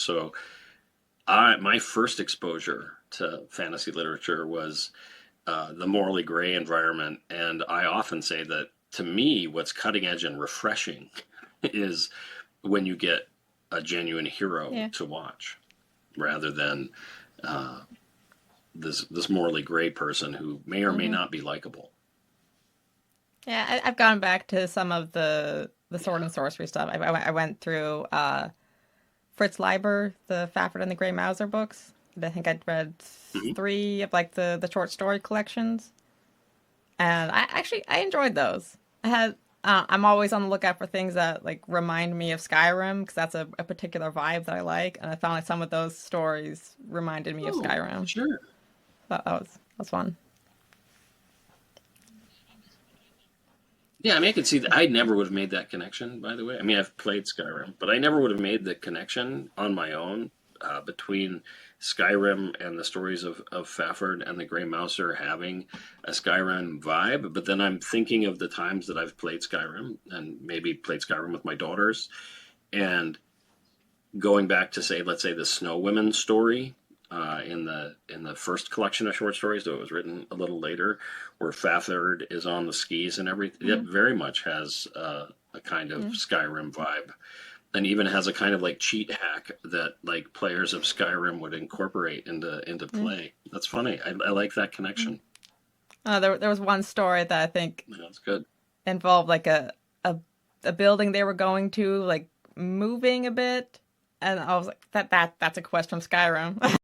So my first exposure to fantasy literature was the morally gray environment, and I often say that to me, what's cutting edge and refreshing is when you get a genuine hero Yeah. to watch, rather than uh, this morally gray person who may or may Hmm. not be likable. Yeah, I've gone back to some of the sword and sorcery stuff. I went through Fritz Leiber, the Fafford and the Grey Mouser books. I think I'd read Hmm. three of like the short story collections, and I enjoyed those. I had I'm always on the lookout for things that like remind me of Skyrim because that's a particular vibe that I like, and I found like some of those stories reminded me of Oh, Skyrim. sure. That was fun. Yeah, I mean, I can see that. I never would have made that connection, by the way. I mean, I've played Skyrim, but I never would have made the connection on my own between Skyrim and the stories of Fafford and the Grey Mouser having a Skyrim vibe. But then I'm thinking of the times that I've played Skyrim and maybe played Skyrim with my daughters, and going back to say, let's say, the Snow Women story in the first collection of short stories, though it was written a little later, where Fathard is on the skis and everything. It Hmm. very much has a kind of Hmm. Skyrim vibe, and even has a kind of like cheat hack that like players of Skyrim would incorporate into Hmm. play. That's funny. I like that Hmm. connection. There was one story that I think Yeah, that's good. involved like a a building they were going to like moving a bit, and I was like that's a quest from Skyrim.